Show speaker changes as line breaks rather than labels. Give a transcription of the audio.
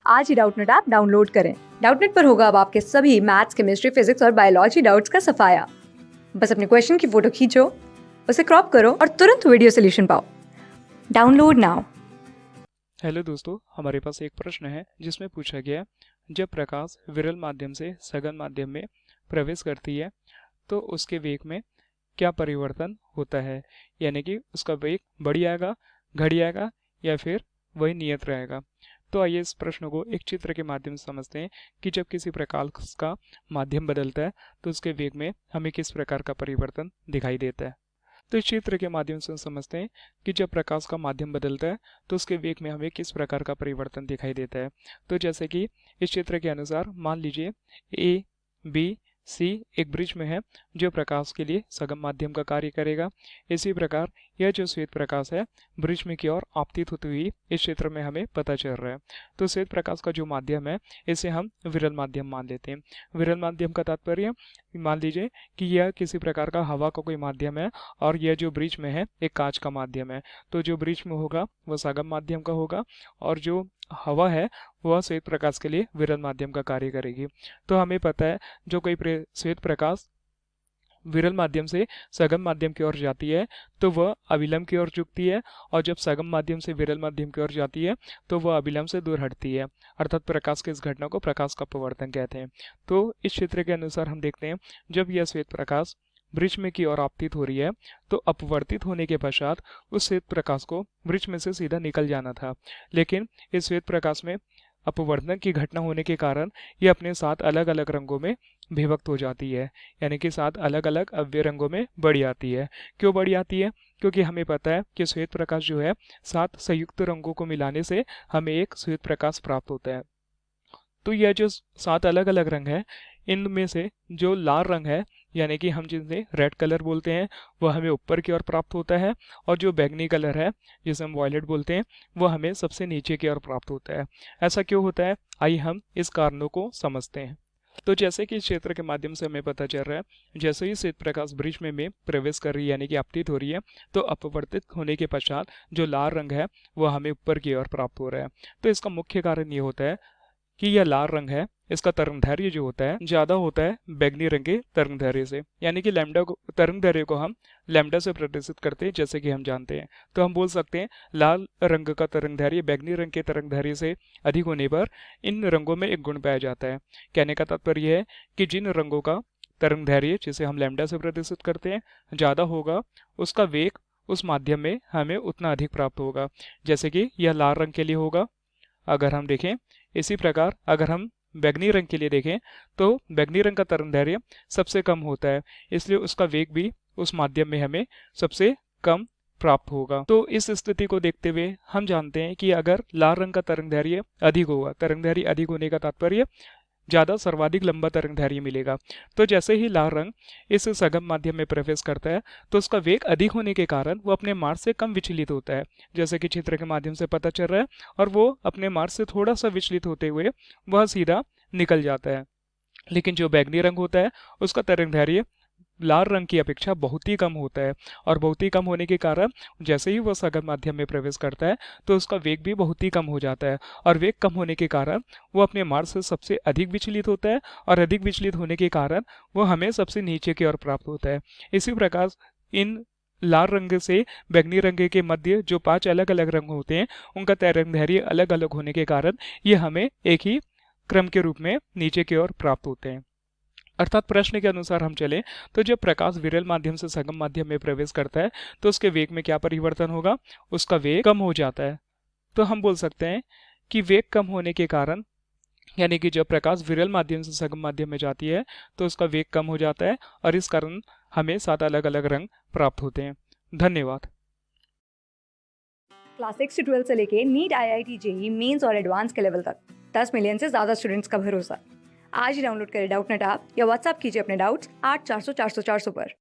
आज ही Doubtnut app download करें। Doubtnut पर होगा अब आपके सभी मैथ्स, केमिस्ट्री, फिजिक्स और बायोलॉजी डाउट्स का सफाया। बस अपने क्वेश्चन की फोटो खींचो, उसे क्रॉप करो और तुरंत वीडियो सोल्यूशन पाओ। Download now.
हेलो दोस्तों, हमारे पास एक प्रश्न है जिसमें पूछा गया जब प्रकाश विरल माध्यम से सघन माध्यम में प्रवेश करती है तो उसके वेग में क्या परिवर्तन होता है। यानी कि उसका वेग बढ़ आएगा, घट आएगा या फिर वही नियत रहेगा। तो आइए इस प्रश्न को एक चित्र के माध्यम से समझते हैं कि जब किसी प्रकाश का माध्यम बदलता है तो उसके वेग में हमें किस प्रकार का परिवर्तन दिखाई देता है। तो इस चित्र के माध्यम से समझते हैं कि जब प्रकाश का माध्यम बदलता है तो उसके वेग में हमें किस प्रकार का परिवर्तन दिखाई देता है। तो जैसे कि इस चित्र के अनुसार मान लीजिए ए, बी, सी एक ब्रिज में है जो प्रकाश के लिए सघन माध्यम का कार्य करेगा। इसी प्रकार यह जो श्वेत प्रकाश है ब्रिज में की ओर आपतित होती हुई इस क्षेत्र में हमें पता चल रहा है। तो श्वेत प्रकाश का जो माध्यम है इसे हम विरल माध्यम मान लेते हैं। विरल माध्यम का तात्पर्य, मान लीजिए कि यह किसी प्रकार का हवा का कोई माध्यम है और यह जो ब्रिज में है एक कांच का माध्यम है। तो जो ब्रिज में होगा वह सघन माध्यम का होगा और जो हवा है वह श्वेत प्रकाश के लिए विरल माध्यम का कार्य करेगी। तो हमें पता है जो कोई श्वेत प्रकाश विरल माध्यम से सघन माध्यम की ओर जाती है तो वह अविलंब की ओर झुकती है और जब सघन माध्यम से विरल माध्यम की ओर जाती है तो वह अविलंब से दूर हटती है। अर्थात प्रकाश की इस घटना को प्रकाश का अपवर्तन कहते हैं। तो इस क्षेत्र के अनुसार हम देखते हैं जब यह श्वेत प्रकाश वृक्ष में की ओर आपतित हो रही है तो अपवर्तित होने के पश्चात उस श्वेत प्रकाश को वृक्ष में से सीधा निकल जाना था, लेकिन इस श्वेत प्रकाश में अपवर्तन की घटना होने के कारण यह अपने 7 अलग अलग रंगों में विभक्त हो जाती है। यानी कि 7 अलग अलग अव्यय रंगों में बढ़ जाती है। क्यों बढ़ जाती है? क्योंकि हमें पता है कि श्वेत प्रकाश जो है 7 संयुक्त रंगों को मिलाने से हमें एक श्वेत प्रकाश प्राप्त होता है। तो यह जो 7 अलग अलग रंग है इनमें से जो लाल रंग है यानी कि हम जिसे रेड कलर बोलते हैं वह हमें ऊपर की ओर प्राप्त होता है और जो बैंगनी कलर है जिसे हम वॉयलेट बोलते हैं वह हमें सबसे नीचे की ओर प्राप्त होता है। ऐसा क्यों होता है, आइए हम इस कारणों को समझते हैं। तो जैसे कि इस क्षेत्र के माध्यम से हमें पता चल रहा है जैसे ही श्वेत प्रकाश वृक्ष में प्रवेश कर रही है यानी कि आपतित हो रही है तो अपवर्तित होने के पश्चात जो लाल रंग है वह हमें ऊपर की ओर प्राप्त हो रहा है। तो इसका मुख्य कारण ये होता है कि यह लाल रंग है इसका तरंगदैर्घ्य जो होता है ज्यादा होता है बैंगनी रंग के तरंगदैर्घ्य से। यानी कि लैम्डा को तरंगदैर्घ्य को हम लैम्डा से प्रदर्शित करते हैं जैसे कि हम जानते हैं। तो हम बोल सकते हैं लाल रंग का तरंगदैर्घ्य बैंगनी रंग के तरंगदैर्घ्य से अधिक होने पर इन रंगों में एक गुण पाया जाता है। कहने का तात्पर्य है कि जिन रंगों का तरंगदैर्घ्य जिसे हम लैम्डा से प्रदर्शित करते हैं ज्यादा होगा उसका वेग उस माध्यम में हमें उतना अधिक प्राप्त होगा। जैसे कि यह लाल रंग के लिए होगा अगर हम देखें। इसी प्रकार अगर हम बैंगनी रंग के लिए देखें तो बैंगनी रंग का तरंगदैर्घ्य सबसे कम होता है, इसलिए उसका वेग भी उस माध्यम में हमें सबसे कम प्राप्त होगा। तो इस स्थिति को देखते हुए हम जानते हैं कि अगर लाल रंग का तरंगदैर्घ्य अधिक होगा, तरंगदैर्घ्य अधिक होने का तात्पर्य ज़्यादा सर्वाधिक लंबा तरंगदैर्घ्य मिलेगा। तो जैसे ही लाल रंग इस सघन माध्यम में प्रवेश करता है तो उसका वेग अधिक होने के कारण वो अपने मार्ग से कम विचलित होता है जैसे कि चित्र के माध्यम से पता चल रहा है, और वो अपने मार्ग से थोड़ा सा विचलित होते हुए वह सीधा निकल जाता है। लेकिन जो बैंगनी रंग होता है उसका तरंगदैर्घ्य लाल रंग की अपेक्षा बहुत ही कम होता है और बहुत ही कम होने के कारण जैसे ही वह सघन माध्यम में प्रवेश करता है तो उसका वेग भी बहुत ही कम हो जाता है और वेग कम होने के कारण वो अपने मार्ग से सबसे अधिक विचलित होता है और अधिक विचलित होने के कारण वो हमें सबसे नीचे की ओर प्राप्त होता है। इसी प्रकार इन लाल रंग से बैंगनी रंग के मध्य जो 5 अलग अलग रंग होते हैं उनका तरंगदैर्घ्य अलग अलग होने के कारण ये हमें एक ही क्रम के रूप में नीचे की ओर प्राप्त होते हैं। अर्थात प्रश्न के अनुसार हम चले तो जब प्रकाश विरल माध्यम से सघन माध्यम में प्रवेश करता है तो उसके वेग में क्या परिवर्तन होगा, उसका वेग कम हो जाता है। तो हम बोल सकते हैं कि वेग कम होने के कारण यानी कि जब प्रकाश विरल माध्यम से सघन माध्यम में जाती है तो उसका वेग कम हो जाता है और इस कारण हमें 7 अलग अलग रंग प्राप्त होते हैं। धन्यवाद।
क्लास 6 से 12 से लेके नीट, IIT, JEE मेंस और एडवांस के लेवल तक 10 मिलियन से ज्यादा स्टूडेंट्स का भरोसा। आज ही डाउनलोड करें डाउटनेट ऐप या व्हाट्सएप कीजिए अपने डाउट्स 8400 400 400 पर।